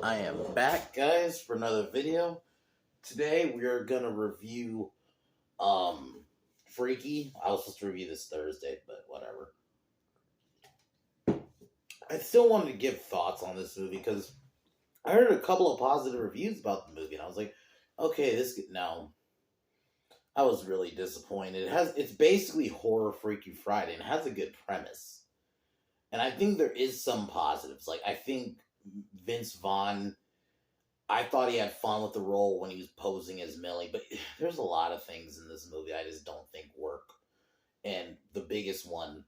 I am back, guys, for another video. Today we are gonna review Freaky. I was supposed to review this Thursday, but whatever. I still wanted to give thoughts on this movie because I heard a couple of positive reviews about the movie, and I was like, okay, no. I was really disappointed. It's basically horror Freaky Friday and it has a good premise. And I think there is some positives. Like I think Vince Vaughn, I thought he had fun with the role when he was posing as Millie, but there's a lot of things in this movie I just don't think work. And the biggest one,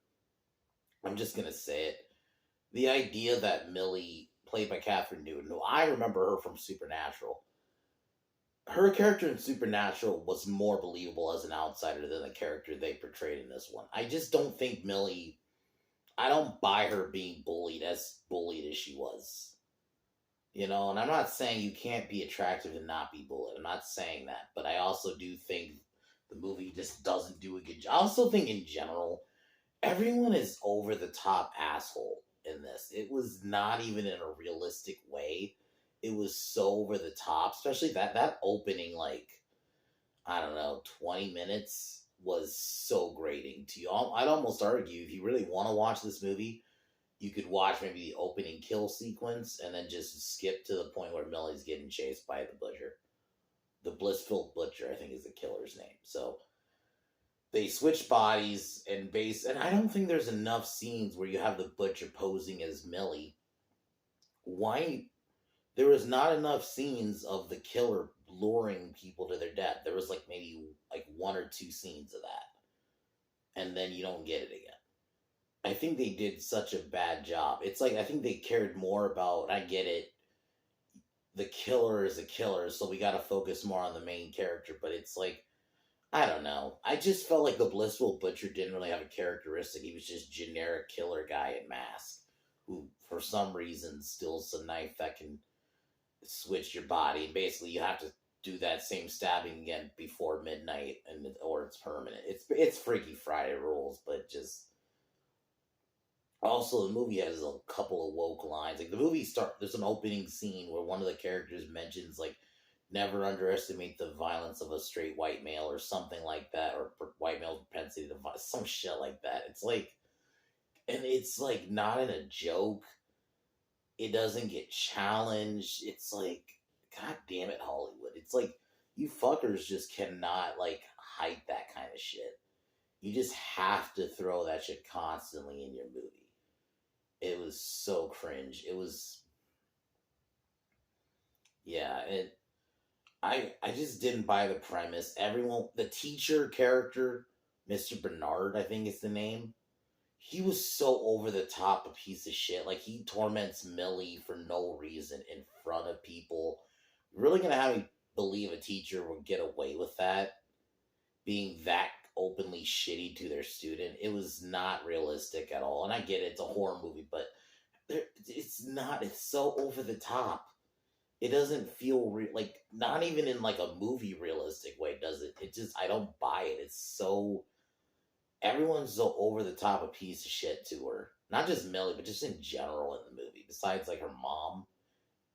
I'm just gonna say it, the idea that Millie, played by Catherine Newton, who I remember her from Supernatural, her character in Supernatural was more believable as an outsider than the character they portrayed in this one. I just don't think Millie, I don't buy her being bullied as she was. You know, and I'm not saying you can't be attractive and not be bullied. I'm not saying that. But I also do think the movie just doesn't do a good job. I also think in general, everyone is over the top asshole in this. It was not even in a realistic way. It was so over the top, especially that opening, like, I don't know, 20 minutes was so grating to you. I'd almost argue if you really want to watch this movie, you could watch maybe the opening kill sequence and then just skip to the point where Millie's getting chased by the butcher. The Blissful Butcher, I think, is the killer's name. So they switch bodies and I don't think there's enough scenes where you have the butcher posing as Millie. Why? There was not enough scenes of the killer luring people to their death. There was like maybe like one or two scenes of that, and then you don't get it again. I think they did such a bad job. It's like I think they cared more about. I get it. The killer is a killer, so we got to focus more on the main character. But it's like I don't know. I just felt like the Blissful Butcher didn't really have a characteristic. He was just generic killer guy in mask who, for some reason, steals a knife that can switch your body. And basically, you have to do that same stabbing again before midnight, or it's permanent. It's Freaky Friday rules, but just. Also, the movie has a couple of woke lines. Like the movie there's an opening scene where one of the characters mentions like, "Never underestimate the violence of a straight white male" or something like that, or white male's propensity to some shit like that. It's like, and it's like not in a joke. It doesn't get challenged. It's like, God damn it, Hollywood. It's like you fuckers just cannot like hide that kind of shit. You just have to throw that shit constantly in your movie. It was so cringe. It was, yeah. I just didn't buy the premise. Everyone, the teacher character, Mr. Bernard, I think is the name. He was so over the top a piece of shit. Like he torments Millie for no reason in front of people. Really gonna have me believe a teacher would get away with that, being that openly shitty to their student. It was not realistic at all. And I get it, it's a horror movie, but it's not. It's so over the top. It doesn't feel like not even in like a movie realistic way does it. It just I don't buy it. It's so everyone's so over the top a piece of shit to her. Not just Millie, but just in general in the movie. Besides like her mom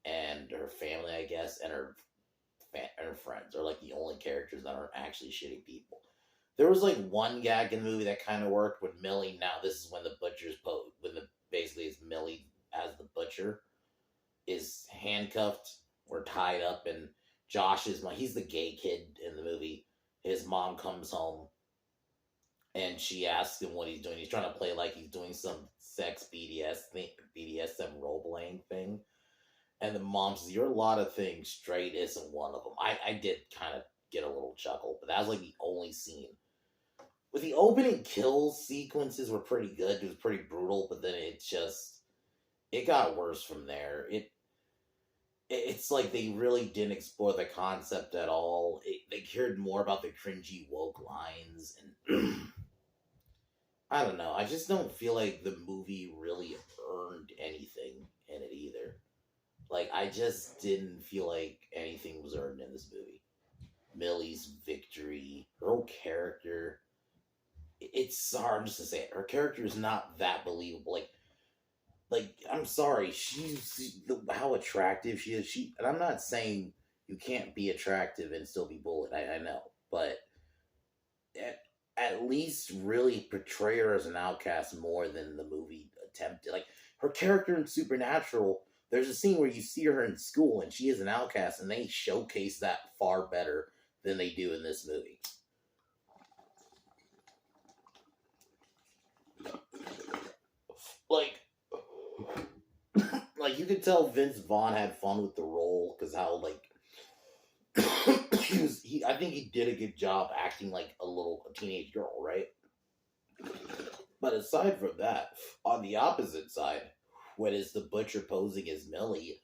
and her family, I guess, and her friends are like the only characters that aren't actually shitty people. There was like one gag in the movie that kind of worked with Millie. Now this is when the butcher's when the basically is Millie as the butcher is handcuffed or tied up, and he's the gay kid in the movie. His mom comes home and she asks him what he's doing. He's trying to play like he's doing some sex BDSM role playing thing. And the mom says, "You're a lot of things. Straight isn't one of them." I did kind of get a little chuckle, but that was like the only scene. With the opening kill sequences were pretty good. It was pretty brutal, but then it got worse from there. It's like they really didn't explore the concept at all. They cared more about the cringy woke lines, and I don't know. I just don't feel like the movie really earned anything in it either. Like, I just didn't feel like anything was earned in this movie. Millie's victory, her whole character. It's hard just to say it. Her character is not that believable. Like, Like, I'm sorry, how attractive she is. And I'm not saying you can't be attractive and still be bullied. I know, but at, at least really portray her as an outcast more than the movie attempted. Like, her character in Supernatural, there's a scene where you see her in school and she is an outcast, and they showcase that far better than they do in this movie. Like, like you could tell Vince Vaughn had fun with the role because how like I think he did a good job acting like a teenage girl, right? But aside from that, on the opposite side, when is the butcher posing as Millie?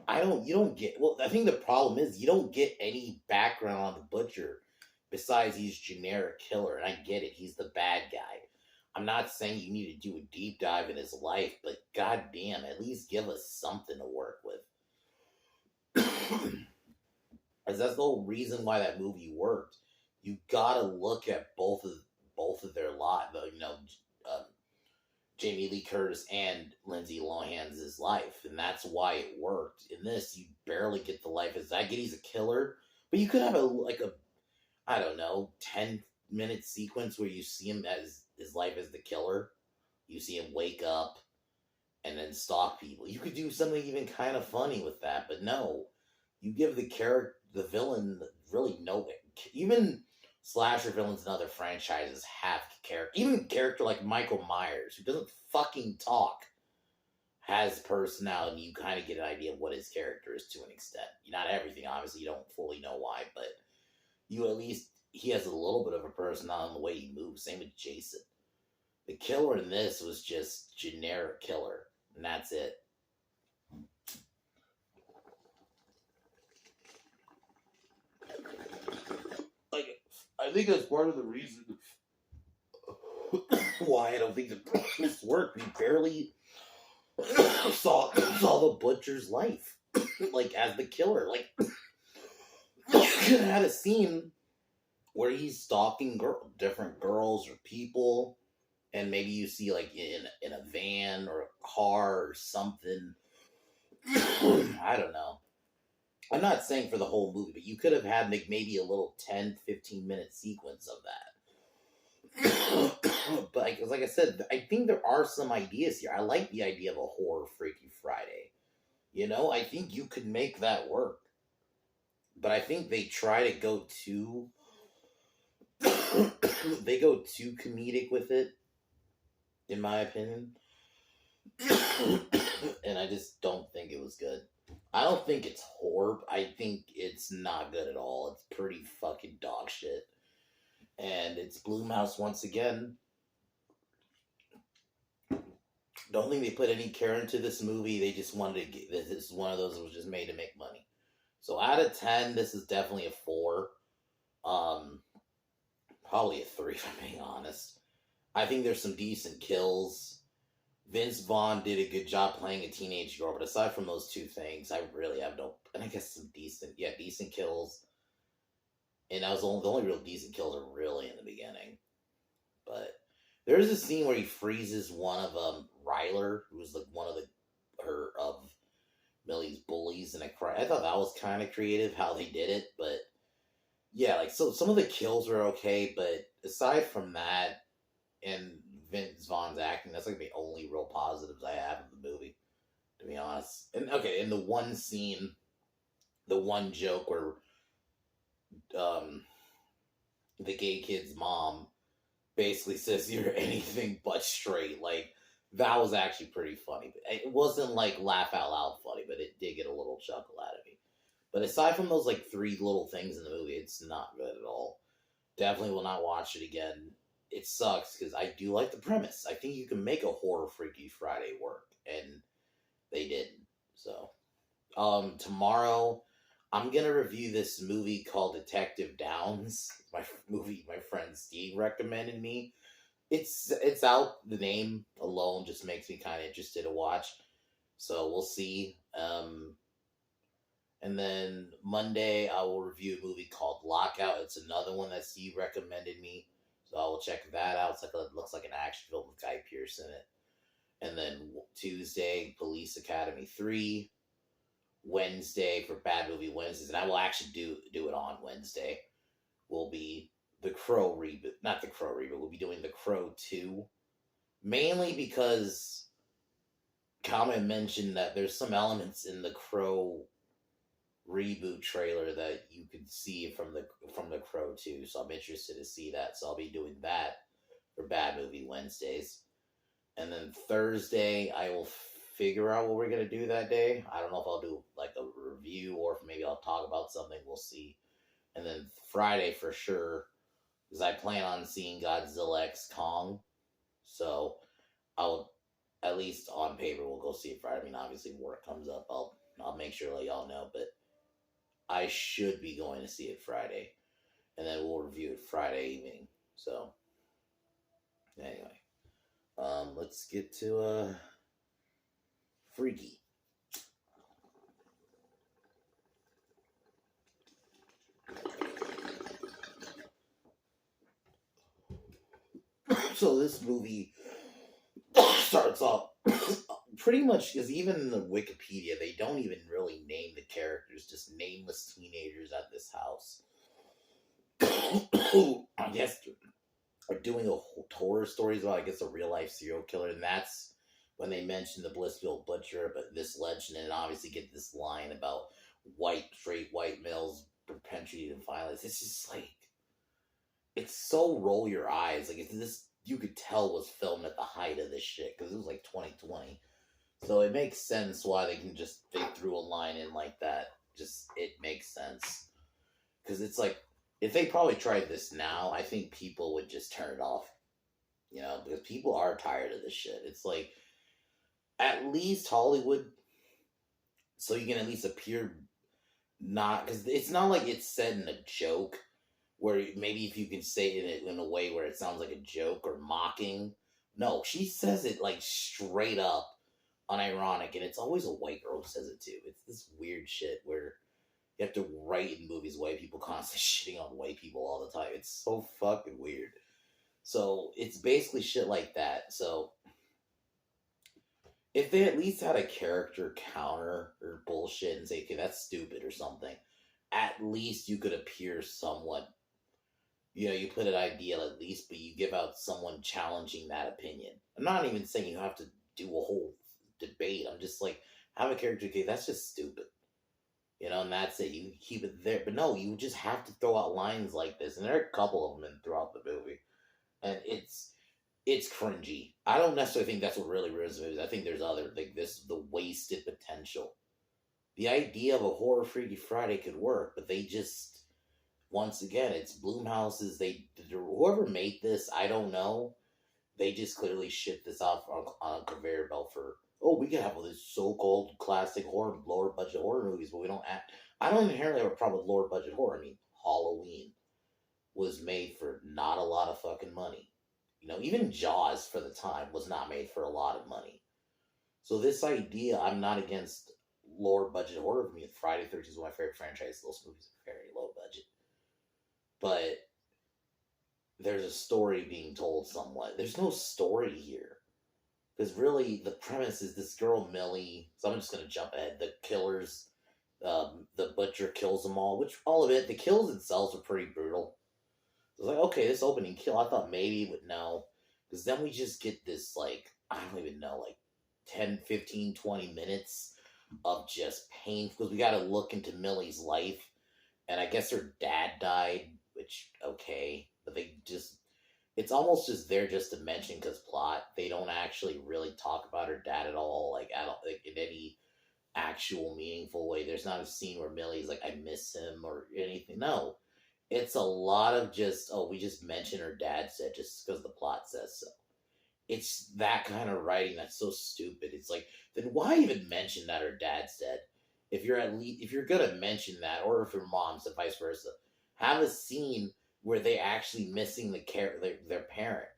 You don't get, well, I think the problem is you don't get any background on the butcher besides he's generic killer, and I get it, he's the bad guy. I'm not saying you need to do a deep dive in his life, but goddamn, at least give us something to work with. As that's the whole reason why that movie worked. You gotta look at both of their lot, um, Jamie Lee Curtis and Lindsay Lohan's life, and that's why it worked. In this, you barely get the life. As I get, he's a killer, but you could have a I don't know 10-minute sequence where you see him as his life as the killer. You see him wake up and then stalk people. You could do something even kind of funny with that, but no, you give the villain, really no. Even slasher villains in other franchises have character. Even a character like Michael Myers, who doesn't fucking talk, has personality. You kind of get an idea of what his character is to an extent. Not everything, obviously. You don't fully know why, but you at least he has a little bit of a personality in the way he moves. Same with Jason. The killer in this was just generic killer, and that's it. Like, I think that's part of the reason why I don't think this worked. We barely saw the butcher's life, like as the killer. Like, you could have had a scene where he's stalking different girls or people, and maybe you see like in a van or a car or something. I don't know. I'm not saying for the whole movie, but you could have had maybe a little 10-15 minute sequence of that. But like I said, I think there are some ideas here. I like the idea of a horror Freaky Friday. I think you could make that work. But I think they try to go too they go too comedic with it, in my opinion. And I just don't think it was good. I don't think it's horror. I think it's not good at all. It's pretty fucking dog shit. And it's Blumhouse once again. Don't think they put any care into this movie. They just wanted to get this is one of those that was just made to make money. So out of 10, this is definitely a 4. Probably a 3 if I'm being honest. I think there's some decent kills. Vince Vaughn did a good job playing a teenage girl, but aside from those two things, I really have no. And I guess some decent kills. And that was the only real decent kills are really in the beginning. But there's a scene where he freezes one of Ryler, who was like one of Millie's bullies, and I thought that was kind of creative how they did it, but yeah, like so some of the kills were okay, but aside from that and Vince Vaughn's acting, that's like the only real positives I have in the movie, to be honest. And okay, in the one scene, the one joke where the gay kid's mom basically says you're anything but straight, like that was actually pretty funny. It wasn't like laugh out loud funny, but it did get a little chuckle out of me. But aside from those like 3 little things in the movie, it's not good at all. Definitely will not watch it again. It sucks because I do like the premise. I think you can make a horror Freaky Friday work, and they didn't. So, tomorrow I'm gonna review this movie called Detective Downs. My friend Steve recommended me. It's out. The name alone just makes me kind of interested to watch. So we'll see. And then Monday I will review a movie called Lockout. It's another one that Steve recommended me, so I will check that out. It looks like an action film with Guy Pearce in it. And then Tuesday, Police Academy 3. Wednesday for Bad Movie Wednesdays, and I will actually do it on Wednesday, will be the Crow reboot. Not the Crow reboot, we'll be doing the Crow 2. Mainly because Comment mentioned that there's some elements in the Crow reboot trailer that you could see from the Crow 2, so I'm interested to see that. So I'll be doing that for Bad Movie Wednesdays. And then Thursday, I will figure out what we're going to do that day. I don't know if I'll do like a review or if maybe I'll talk about something. We'll see. And then Friday for sure, because I plan on seeing Godzilla X Kong. So I'll, at least on paper, we'll go see it Friday. I mean, obviously, work comes up, I'll make sure to let y'all know. But I should be going to see it Friday. And then we'll review it Friday evening. So, anyway. Let's get to Freaky. So this movie starts off pretty much, because even in the Wikipedia, they don't even really name the characters, just nameless teenagers at this house. I guess are doing a horror stories about, I guess, a real life serial killer, and that's when they mention the Blissville Butcher, but this legend, and obviously get this line about straight white males' propensity to violence. It's just like, it's so roll your eyes. Like, it's this, you could tell was filmed at the height of this shit, because it was like 2020. So it makes sense why they threw a line in like that. Just, it makes sense. Because it's like, if they probably tried this now, I think people would just turn it off. You know, because people are tired of this shit. It's like, at least Hollywood, so you can at least appear not, because it's not like it's said in a joke, where maybe if you can say it in a way where it sounds like a joke or mocking. No, she says it like straight up, unironic, and it's always a white girl who says it too. It's this weird shit where you have to write in movies white people constantly shitting on white people all the time. It's so fucking weird. So it's basically shit like that. So if they at least had a character counter or bullshit and say, okay, that's stupid or something, at least you could appear somewhat, you know, you put an ideal at least, but you give out someone challenging that opinion. I'm not even saying you have to do a whole debate. I'm just like, have a character, okay, that's just stupid. You know, and that's it. You keep it there. But no, you just have to throw out lines like this. And there are a couple of them throughout the movie. And it's cringy. I don't necessarily think that's what really ruins the movies. I think there's other, like this, the wasted potential. The idea of a horror Freaky Friday could work, but they just, once again, it's Blumhouse's, whoever made this, I don't know. They just clearly shipped this off on a conveyor belt for, oh, we can have all these so-called classic horror, lower budget horror movies, but we don't act. I don't inherently have a problem with lower budget horror. I mean, Halloween was made for not a lot of fucking money. You know, even Jaws for the time was not made for a lot of money. So this idea, I'm not against lower budget horror. I mean, Friday the 13th is one of my favorite franchises. Those movies are very low budget. But there's a story being told somewhat. There's no story here. Because really, the premise is this girl, Millie, so I'm just going to jump ahead. The killers, the butcher kills them all, which all of it, the kills themselves are pretty brutal. So it's like, okay, this opening kill, I thought maybe, but no. Because then we just get this, like, I don't even know, like 10, 15, 20 minutes of just pain. Because we got to look into Millie's life. And I guess her dad died, which, okay. But they just, it's almost just there just to mention because plot. They don't actually really talk about her dad at all, like in any actual meaningful way. There's not a scene where Millie's like, I miss him or anything. No. It's a lot of just, oh, we just mention her dad said just because the plot says so. It's that kind of writing that's so stupid. It's like, then why even mention that her dad said? If you're gonna mention that, or if your mom said vice versa, have a scene where they actually missing their parent.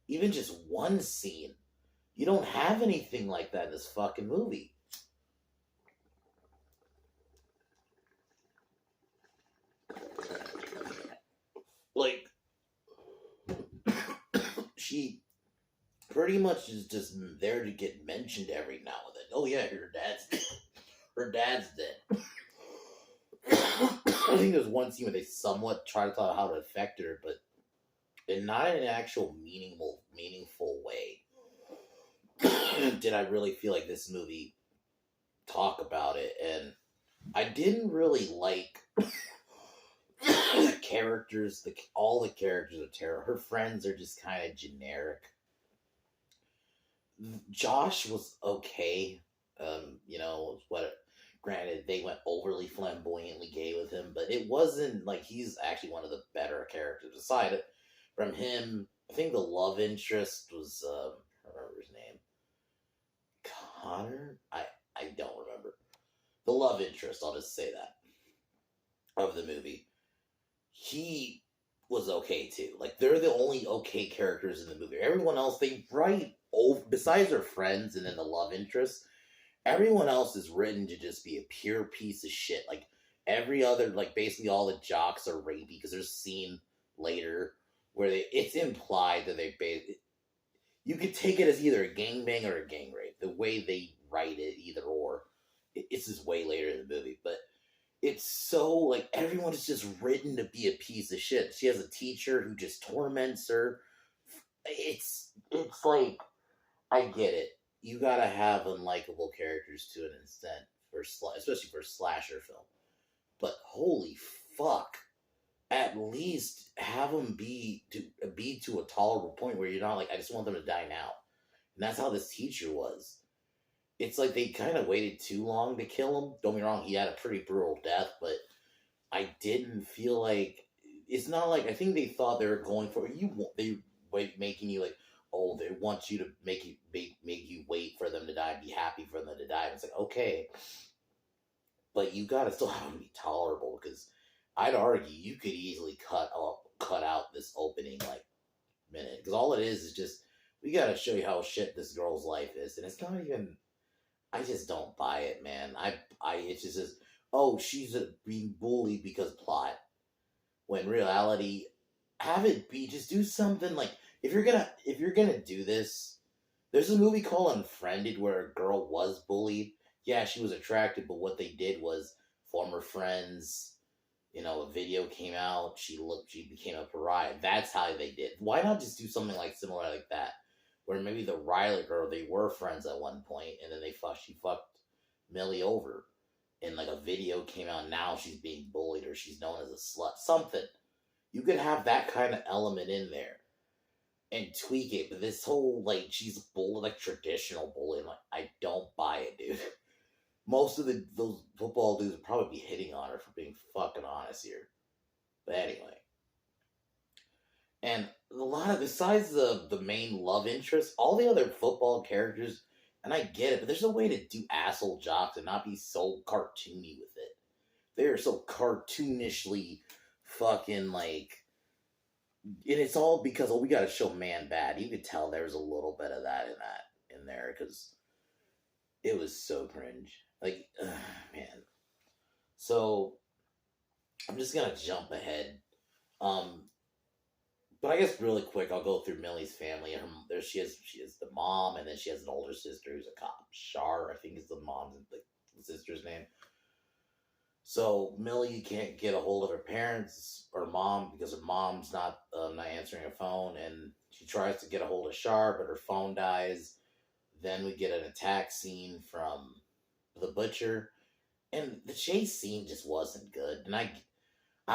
Even just one scene. You don't have anything like that in this fucking movie. Like, pretty much is just there to get mentioned every now and then. Oh yeah, her dad's dead. I think there's one scene where they somewhat try to talk about how it affected her, but not in an actual meaningful way. Did I really feel like this movie talk about it? And I didn't really like the characters. All the characters are terrible. Her friends are just kind of generic. Josh was okay. What? Granted, they went overly flamboyantly gay with him, but it wasn't like he's actually one of the better characters. Aside from him, I think the love interest was I don't remember his name. Connor? I don't remember. The love interest, I'll just say that, of the movie. He was okay too. Like they're the only okay characters in the movie. Everyone else they write over besides their friends and then the love interest, everyone else is written to just be a pure piece of shit. Like every other like basically all the jocks are rapey because there's a scene later where it's implied that you could take it as either a gangbang or a gang rape. The way they write it, either or. It's just way later in the movie, but it's so like everyone is just written to be a piece of shit. She has a teacher who just torments her. It's like I get it. You gotta have unlikable characters to an extent especially for a slasher film. But holy fuck, at least have them be to a tolerable point where you're not like I just want them to die now. And that's how this teacher was. It's like they kind of waited too long to kill him. Don't get me wrong, he had a pretty brutal death, but I didn't feel like it's not like I think they thought they were going for making you like they want you to make you wait for them to die, be happy for them to die. And it's like okay, but you gotta still have them be tolerable because I'd argue you could easily cut out this opening like minute because all it is just we gotta show you how shit this girl's life is, and it's not even. I just don't buy it, man. It just says, oh, she's being bullied because plot. When in reality, have it be just do something like if you're gonna do this. There's a movie called Unfriended where a girl was bullied. Yeah, she was attracted, but what they did was former friends. A video came out. She became a pariah. That's how they did. Why not just do something like similar like that? Where maybe the Riley girl, they were friends at one point, and then she fucked Millie over, and like a video came out. Now she's being bullied, or she's known as a slut. Something you could have that kind of element in there, and tweak it. But this whole like she's bullied, like traditional bullying, like I don't buy it, dude. Most of those football dudes would probably be hitting on her for being fucking honest here. But anyway. And a lot of, besides the main love interest, all the other football characters, and I get it, but there's a way to do asshole jocks and not be so cartoony with it. They're so cartoonishly fucking like, and it's all because, we gotta show man bad. You could tell there was a little bit of that in there, because it was so cringe. Like, man. So, I'm just gonna jump ahead. But I guess really quick, I'll go through Millie's family. She has the mom, and then she has an older sister who's a cop. Shar, I think, is the mom's the sister's name. So Millie can't get a hold of her parents or mom because her mom's not answering her phone, and she tries to get a hold of Shar, but her phone dies. Then we get an attack scene from the butcher, and the chase scene just wasn't good. And I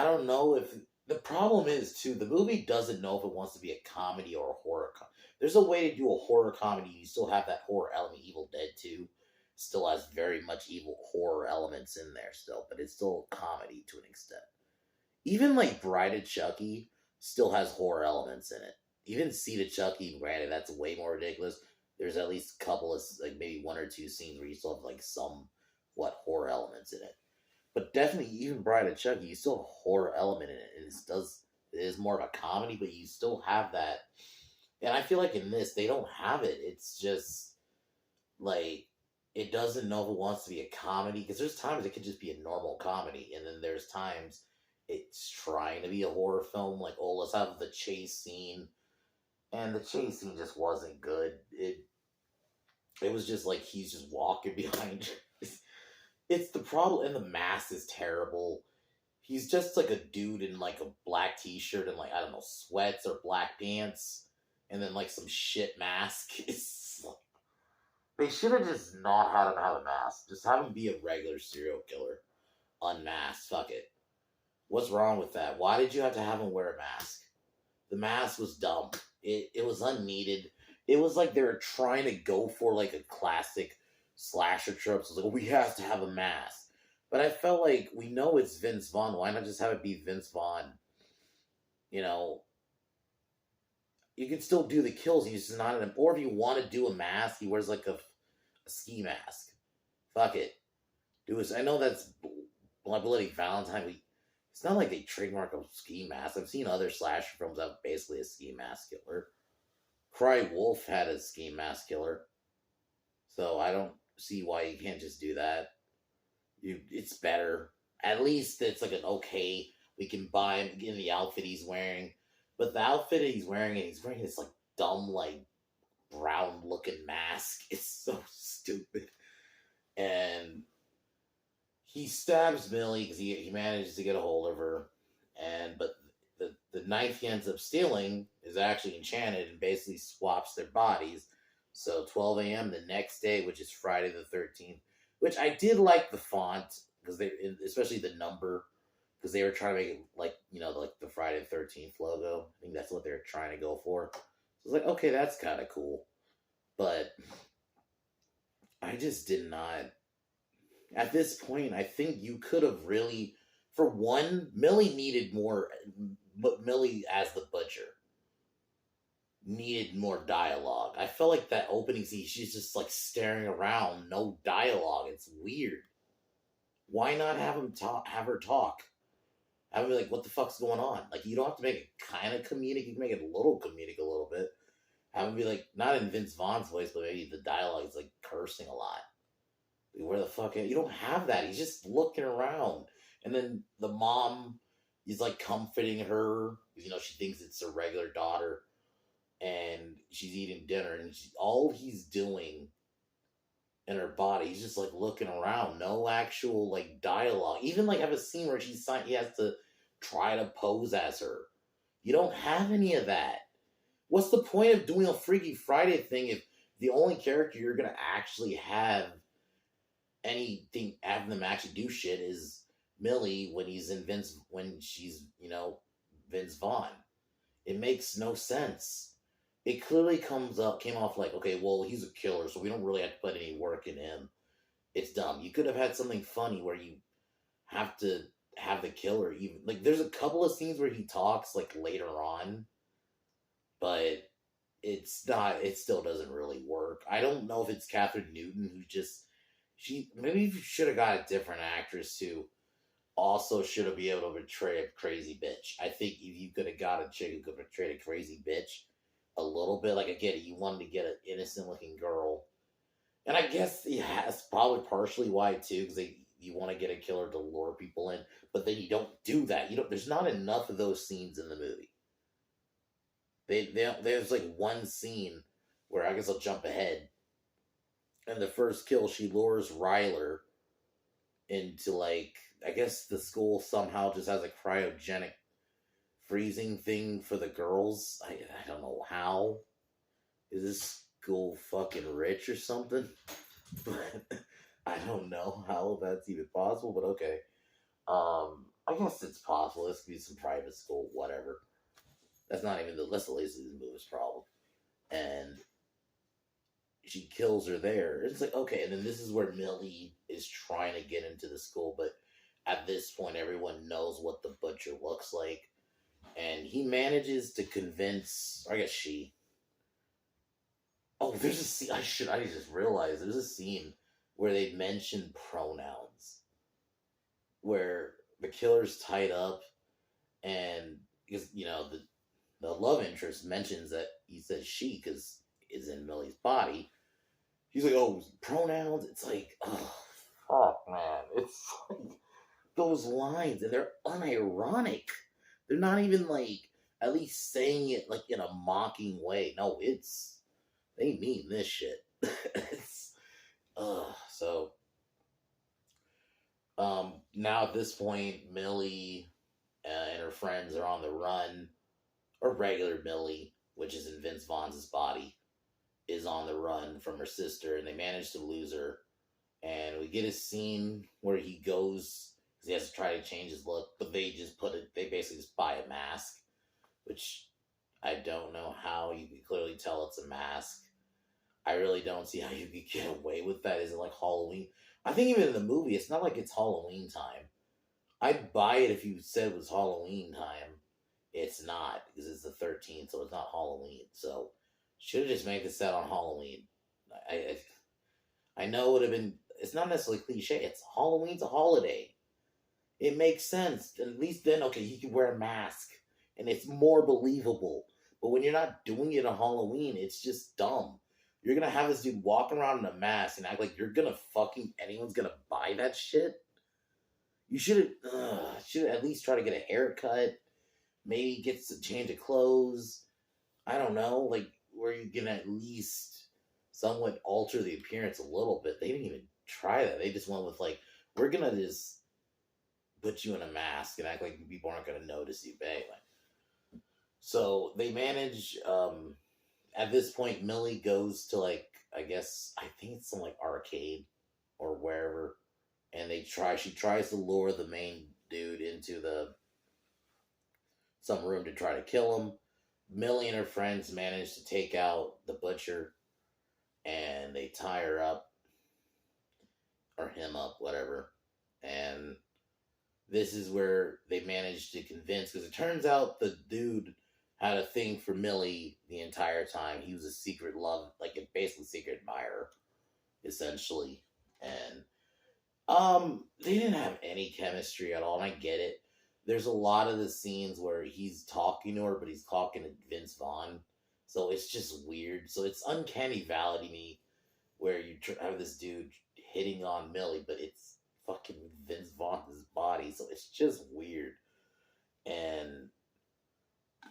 don't know if. The problem is, too, the movie doesn't know if it wants to be a comedy or a horror comedy. There's a way to do a horror comedy. You still have that horror element. Evil Dead 2 still has very much evil horror elements in there still, but it's still a comedy to an extent. Even, like, Bride of Chucky still has horror elements in it. Even Seed of Chucky, granted, that's way more ridiculous. There's at least a couple of, like, maybe one or two scenes where you still have, like, somewhat horror elements in it. But definitely, even Bride of Chucky, you still have a horror element in it. And it is more of a comedy, but you still have that. And I feel like in this, they don't have it. It's just, like, it doesn't know if it wants to be a comedy. Because there's times it could just be a normal comedy. And then there's times it's trying to be a horror film. Like, let's have the chase scene. and the chase scene just wasn't good. It was just like he's just walking behind her. It's the problem, and the mask is terrible. He's just like a dude in like a black t-shirt and like I don't know sweats or black pants, and then like some shit mask. It's like, they should have just not had him have a mask. Just have him be a regular serial killer, unmasked. Fuck it. What's wrong with that? Why did you have to have him wear a mask? The mask was dumb. It was unneeded. It was like they were trying to go for like a classic slasher trope. So it was like, we have to have a mask. But I felt like we know it's Vince Vaughn. Why not just have it be Vince Vaughn? You know, you can still do the kills. He's just not in a. Or if you want to do a mask, he wears like a ski mask. Fuck it. Do it. I know that's Bloody Valentine. It's not like they trademark a ski mask. I've seen other slasher films have basically a ski mask killer. Cry Wolf had a ski mask killer. So I don't see why you can't just do that. It's better. At least it's like an okay. We can buy him in the outfit he's wearing, but the outfit he's wearing this like dumb like brown looking mask. It's so stupid. And he stabs Millie because he manages to get a hold of her, but the knife he ends up stealing is actually enchanted and basically swaps their bodies. So 12 a.m. the next day, which is Friday the 13th. Which I did like the font because especially the number, because they were trying to make it like like the Friday the 13th logo. I think that's what they're trying to go for. So it's like, okay, that's kind of cool, but I just did not. At this point, I think you could have really, for one, Millie needed more. But Millie as the butcher needed more dialogue. I felt like that opening scene, she's just like staring around, no dialogue. It's weird. Why not have her talk? Have her be like, what the fuck's going on? Like, you don't have to make it kind of comedic. You can make it a little comedic a little bit. Have him be like, not in Vince Vaughn's voice, but maybe the dialogue is like cursing a lot. Where the fuck? You don't have that. He's just looking around. And then the mom is like comforting her. She thinks it's her regular daughter. And she's eating dinner. And all he's doing in her body, he's just like looking around. No actual like dialogue. Even like have a scene where he has to try to pose as her. You don't have any of that. What's the point of doing a Freaky Friday thing if the only character you're going to actually have anything, having them actually do shit is Millie when she's, Vince Vaughn. It makes no sense. It clearly came off like, okay, well, he's a killer, so we don't really have to put any work in him. It's dumb. You could have had something funny where you have to have the killer even, like, there's a couple of scenes where he talks, like, later on, but it still doesn't really work. I don't know if it's Catherine Newton maybe should have got a different actress who also should have been able to portray a crazy bitch. I think if you could have got a chick who could portray a crazy bitch a little bit, like I get it, you wanted to get an innocent looking girl. And I guess it's probably partially why too, because you want to get a killer to lure people in, but then you don't do that. There's not enough of those scenes in the movie. There's like one scene where I guess I'll jump ahead. And the first kill, she lures Ryler into, like, I guess the school somehow just has a cryogenic freezing thing for the girls. I don't know how. Is this school fucking rich or something? But I don't know how that's even possible, but okay. I guess it's possible. This could be some private school, whatever. That's the least of the movie's problem. And she kills her there. It's like, okay, and then this is where Millie is trying to get into the school, but at this point, everyone knows what the butcher looks like. And he manages to convince, I guess she. Oh, there's a scene, I just realized, there's a scene where they mention pronouns. Where the killer's tied up, and, because, the love interest mentions that he says she, because it's in Millie's body. He's like, oh, pronouns? It's like, oh, fuck, man. It's like those lines, and they're unironic. They're not even like, at least saying it like in a mocking way. No, it's they mean this shit. It's so now at this point, Millie and her friends are on the run, or regular Millie, which is in Vince Vaughn's body, is on the run from her sister, and they manage to lose her. And we get a scene where he goes because he has to try to change his look, but they basically just buy a mask, which I don't know how you can clearly tell it's a mask. I really don't see how you could get away with that. Is it like Halloween? I think even in the movie, it's not like it's Halloween time. I'd buy it if you said it was Halloween time. It's not because it's the 13th, so it's not Halloween. So should have just made the set on Halloween. I know it would have been. It's not necessarily cliche. It's Halloween's a holiday. It makes sense. At least then, okay, he can wear a mask, and it's more believable. But when you're not doing it on Halloween, it's just dumb. You're gonna have this dude walk around in a mask and act like you're gonna fucking anyone's gonna buy that shit. You should at least try to get a haircut. Maybe get a change of clothes. I don't know, like where you can at least somewhat alter the appearance a little bit. They didn't even try that. They just went with like, we're gonna just put you in a mask and act like people aren't gonna notice you. But anyway, so they manage. At this point, Millie goes to like I think it's some like arcade or wherever, and she tries to lure the main dude into the some room to try to kill him. Millie and her friends manage to take out the butcher, and they tie her up or him up, whatever. And this is where they manage to convince, because it turns out the dude had a thing for Millie the entire time. He was a secret love, like a basically secret admirer, essentially. And they didn't have any chemistry at all, and I get it. There's a lot of the scenes where he's talking to her, but he's talking to Vince Vaughn, so it's just weird. So it's uncanny valley to me, where you have this dude hitting on Millie, but it's fucking Vince Vaughn's body, so it's just weird. And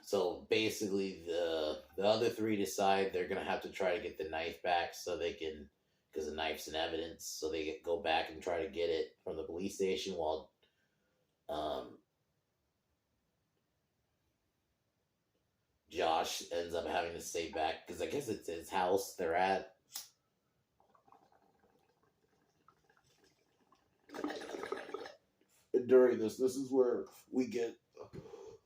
so basically, the other three decide they're gonna have to try to get the knife back, so they can, because the knife's in evidence, so they go back and try to get it from the police station while Josh ends up having to stay back because I guess it's his house they're at. And during this is where we get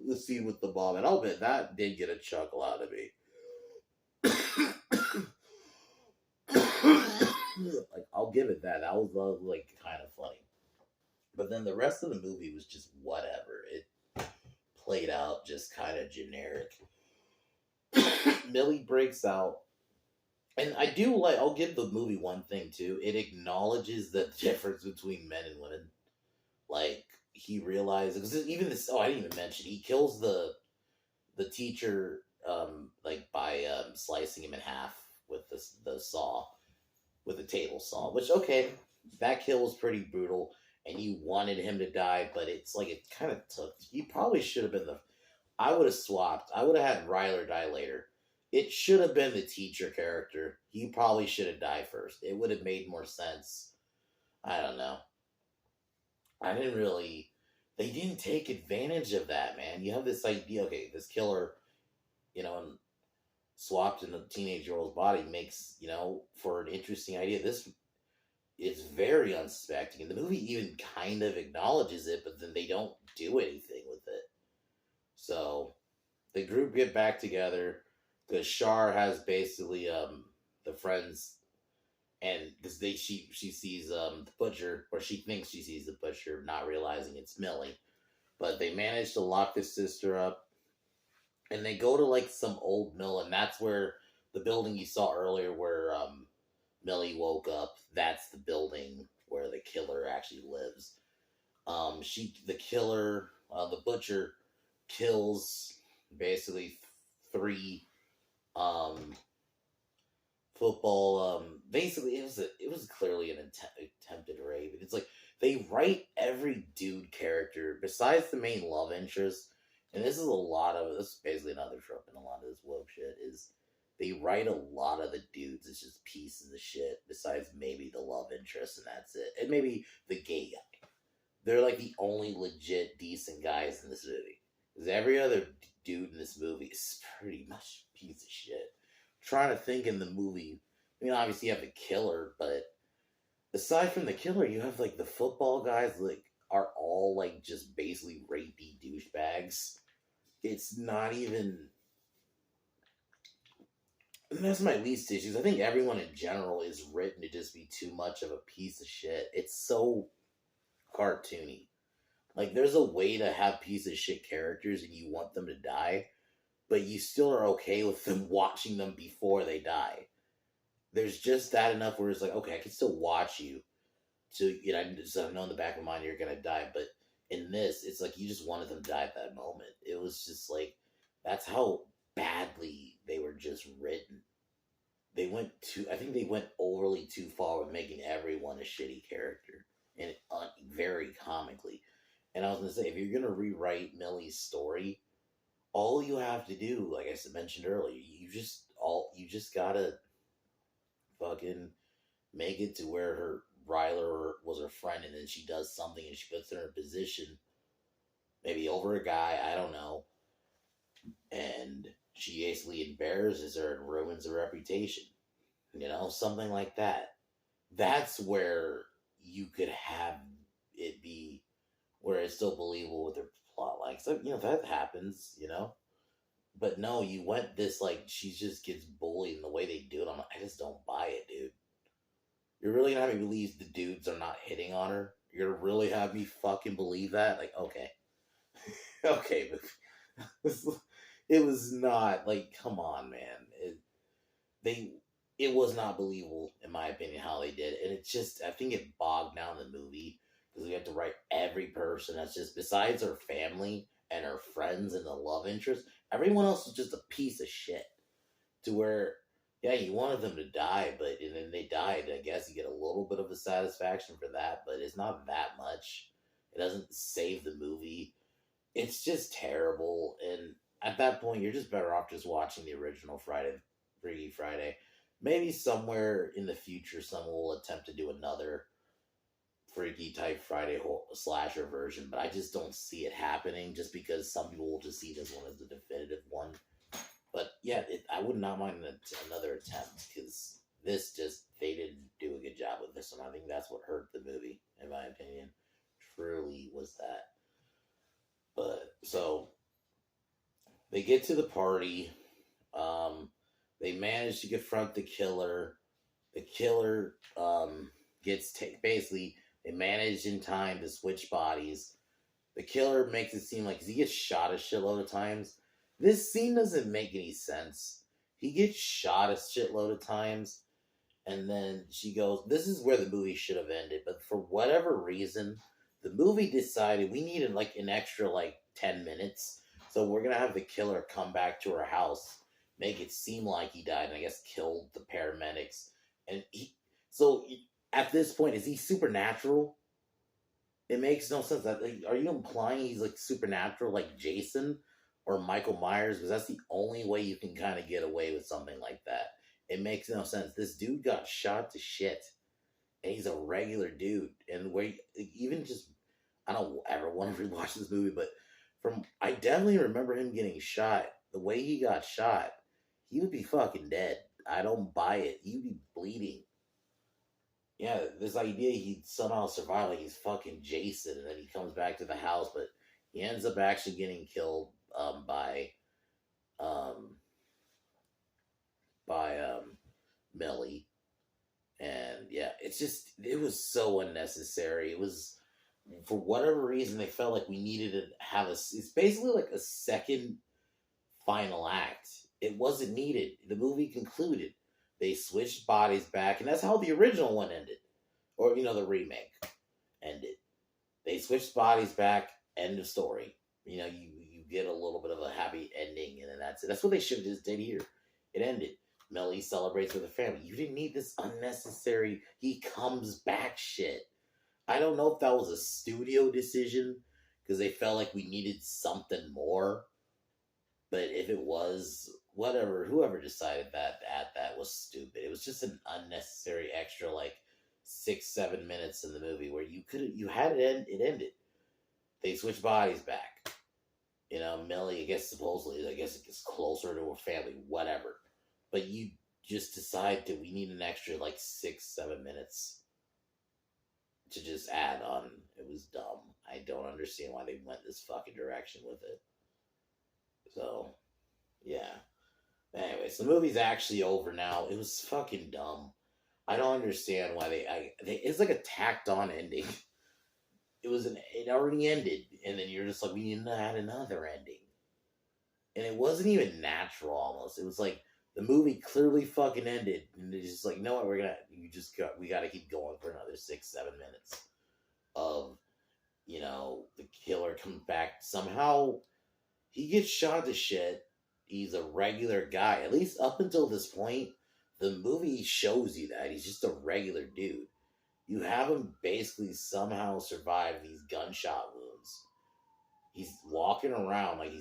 the scene with the bomb, and I'll bet that did get a chuckle out of me. Like, I'll give it that. That was like kind of funny. But then the rest of the movie was just whatever. It played out just kind of generic. Millie breaks out, and I'll give the movie one thing too. It acknowledges the difference between men and women. Like, he realizes, because even this, I didn't even mention, he kills the teacher, like by slicing him in half with the saw, with a table saw. Which, okay, that kill was pretty brutal, and you wanted him to die, but it's like it kind of took. He probably should have been I would have swapped. I would have had Ryler die later. It should have been the teacher character. He probably should have died first. It would have made more sense. I don't know. They didn't take advantage of that, man. You have this idea, okay, this killer, and swapped in a teenage girl's body makes, for an interesting idea. This is very unsuspecting. And the movie even kind of acknowledges it, but then they don't do anything with it. So the group get back together because Shar has basically the friends, and because she sees the butcher, or she thinks she sees the butcher, not realizing it's Millie. But they manage to lock this sister up, and they go to like some old mill, and that's where the building you saw earlier, where Millie woke up. That's the building where the killer actually lives. The butcher kills basically three football. Basically, it was clearly an attempted rape. It's like they write every dude character besides the main love interest. and this is basically another trope in a lot of this woke shit, is they write a lot of the dudes as just pieces of shit, besides maybe the love interest, and that's it. And maybe the gay guy. They're like the only legit decent guys in this movie. Because every other dude in this movie is pretty much a piece of shit. I'm trying to think in the movie, I mean, obviously you have the killer, but aside from the killer, you have like the football guys, like, are all like just basically rapey douchebags. It's not even. And that's my least issues. I think everyone in general is written to just be too much of a piece of shit. It's so cartoony. Like, there's a way to have piece of shit characters and you want them to die, but you still are okay with them watching them before they die. There's just that enough where it's like, okay, I can still watch you. So, so I know in the back of my mind you're going to die. But in this, it's like you just wanted them to die at that moment. It was just like, that's how badly they were just written. I think they went overly too far with making everyone a shitty character. And very comically. And I was gonna say, if you're gonna rewrite Millie's story, all you have to do, like I mentioned earlier, you just gotta fucking make it to where her Ryler was her friend, and then she does something and she puts her in a position, maybe over a guy, I don't know, and she basically embarrasses her and ruins her reputation. Something like that. That's where you could have it be where it's still believable with their plot line. So, that happens. But no, you went this, like, she just gets bullied in the way they do it. I just don't buy it, dude. You're really gonna have me believe the dudes are not hitting on her? You're gonna really have me fucking believe that? Like, okay. Okay, but it was not, like, come on, man. It was not believable, in my opinion, how they did it. And I think it bogged down the movie, because we have to write every person that's just, besides her family and her friends and the love interest, everyone else was just a piece of shit. To where, yeah, you wanted them to die, and then they died. I guess you get a little bit of a satisfaction for that, but it's not that much. It doesn't save the movie. It's just terrible. And at that point, you're just better off just watching the original Freaky Friday. Maybe somewhere in the future, someone will attempt to do another Freaky type Friday slasher version, but I just don't see it happening, just because some people will just see this one as the definitive one. But yeah, I would not mind another attempt, because they didn't do a good job with this one. I think that's what hurt the movie, in my opinion. Truly was that. But, so, they get to the party. They manage to confront the killer. The killer basically, they manage in time to switch bodies. The killer makes it seem like he gets shot a shitload of times. This scene doesn't make any sense. He gets shot a shitload of times, and then she goes, this is where the movie should have ended, but for whatever reason, the movie decided we needed like an extra 10 minutes, so we're gonna have the killer come back to her house, make it seem like he died, and I guess killed the paramedics. And at this point, is he supernatural? It makes no sense. Are you implying he's like supernatural, like Jason or Michael Myers? Because that's the only way you can kind of get away with something like that. It makes no sense. This dude got shot to shit, and he's a regular dude. And I don't ever want to rewatch this movie, but I definitely remember him getting shot. The way he got shot, he would be fucking dead. I don't buy it. He'd be bleeding. Yeah, this idea he'd somehow survive, like he's fucking Jason, and then he comes back to the house, but he ends up actually getting killed by Millie. And yeah, it was so unnecessary. It was, for whatever reason, they felt like we needed to have it's basically like a second final act. It wasn't needed. The movie concluded. They switched bodies back, and that's how the original one ended. Or, the remake ended. They switched bodies back, end of story. You get a little bit of a happy ending, and then that's it. That's what they should have just did here. It ended. Millie celebrates with her family. You didn't need this unnecessary, he comes back shit. I don't know if that was a studio decision, because they felt like we needed something more. But if it was whatever, whoever decided that to add that was stupid. It was just an unnecessary extra like 6-7 minutes in the movie where you had it end it ended. They switched bodies back. You know, Millie, I guess supposedly, I guess it gets closer to her family, whatever. But you just decide that we need an extra like 6-7 minutes to just add on. It was dumb. I don't understand why they went this fucking direction with it. So, yeah. Anyways, the movie's actually over now. It was fucking dumb. I don't understand why it's like a tacked on ending. It already ended, and then you're just like, we need to add another ending. And it wasn't even natural almost. It was like the movie clearly fucking ended, and it's just like, you know what, we gotta keep going for another 6-7 minutes of, you know, the killer comes back. Somehow he gets shot to shit. He's a regular guy. At least up until this point, the movie shows you that. He's just a regular dude. You have him basically somehow survive these gunshot wounds. He's walking around like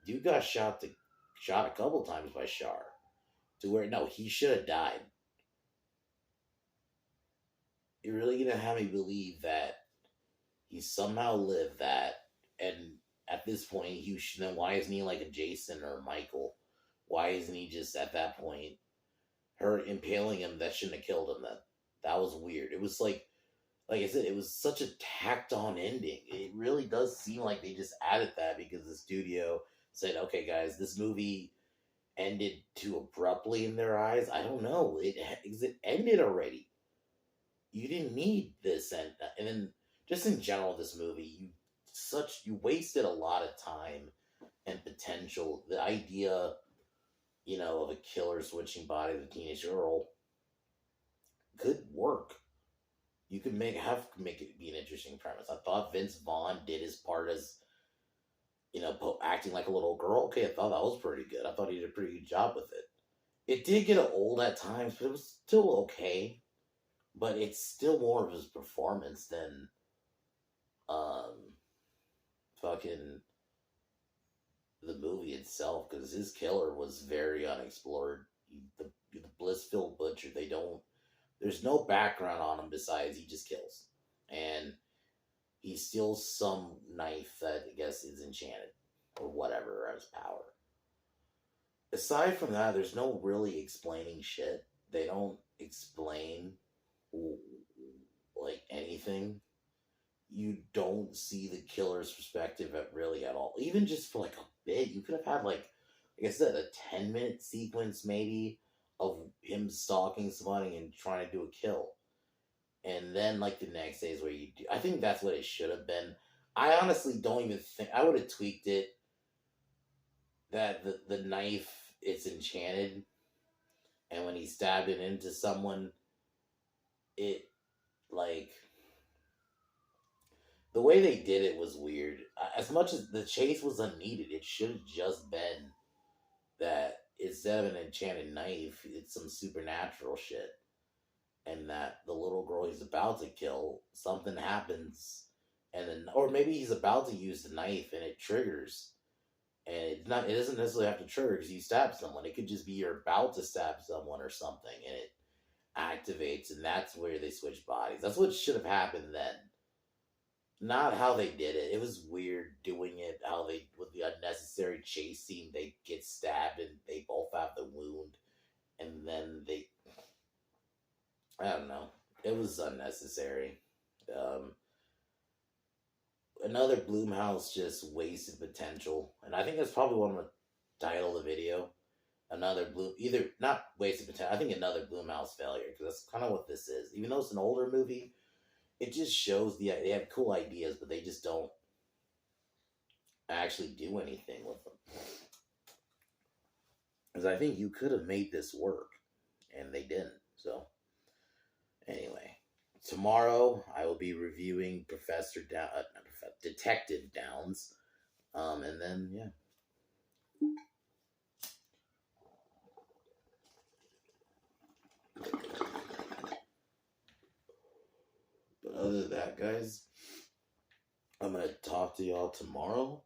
dude got shot a couple times by Shar. To where no, he should have died. You're really gonna have me believe that he somehow lived that, and at this point, then why isn't he like a Jason or a Michael? Why isn't he just at that point? Her impaling him, that shouldn't have killed him. That was weird. It was like I said, it was such a tacked on ending. It really does seem like they just added that because the studio said, "Okay, guys, this movie ended too abruptly in their eyes." I don't know. It ended already. You didn't need this, and then just in general, this movie, you wasted a lot of time and potential. The idea, you know, of a killer switching body with a teenage girl could work. You could make it be an interesting premise. I thought Vince Vaughn did his part as, you know, acting like a little girl. Okay, I thought that was pretty good. I thought he did a pretty good job with it. It did get old at times, but it was still okay. But it's still more of his performance than fucking the movie itself, because his killer was very unexplored. The Blissfield Butcher, there's no background on him besides he just kills. And he steals some knife that I guess is enchanted or whatever as power. Aside from that, there's no really explaining shit. They don't explain like anything. You don't see the killer's perspective at all. Even just for like a bit, you could have had like I said, a 10-minute sequence maybe of him stalking somebody and trying to do a kill. And then like the next day is where you do. I think that's what it should have been. I honestly don't even think I would have tweaked it that the knife it's enchanted, and when he stabbed it into someone, it like the way they did it was weird. As much as the chase was unneeded, it should have just been that instead of an enchanted knife, it's some supernatural shit. And that the little girl he's about to kill, something happens, and then, or maybe he's about to use the knife and it triggers. And it doesn't necessarily have to trigger because you stab someone. It could just be you're about to stab someone or something, and it activates, and that's where they switch bodies. That's what should have happened then. Not how they did it. It was weird doing it, how they, with the unnecessary chase scene, they get stabbed and they both have the wound. And then I don't know. It was unnecessary. Another Blumhouse just wasted potential. And I think that's probably one of the title of the video. Either, not wasted potential, I think another Blumhouse failure, because that's kind of what this is. Even though it's an older movie, it just shows they have cool ideas, but they just don't actually do anything with them. Because I think you could have made this work, and they didn't. So, anyway, tomorrow I will be reviewing Detective Downs, and then yeah. But other than that, guys, I'm gonna talk to y'all tomorrow.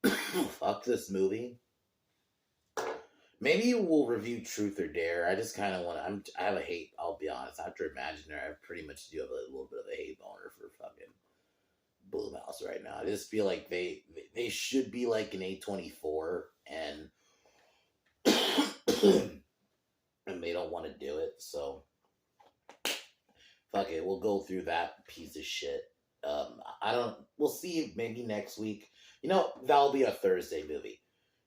Fuck this movie. Maybe we'll review Truth or Dare. I just kind of want to. I have a hate. I'll be honest. After Imaginary, I pretty much do have a little bit of a hate boner for fucking Blumhouse right now. I just feel like they should be like an A24, and and they don't want to do it. So fuck it. We'll go through that piece of shit. I don't. We'll see. Maybe next week. You know, that'll be a Thursday movie.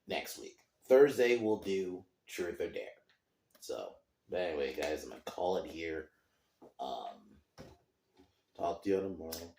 Next week, Thursday, we'll do Truth or Dare. So, but anyway, guys, I'm gonna call it here. Talk to you tomorrow.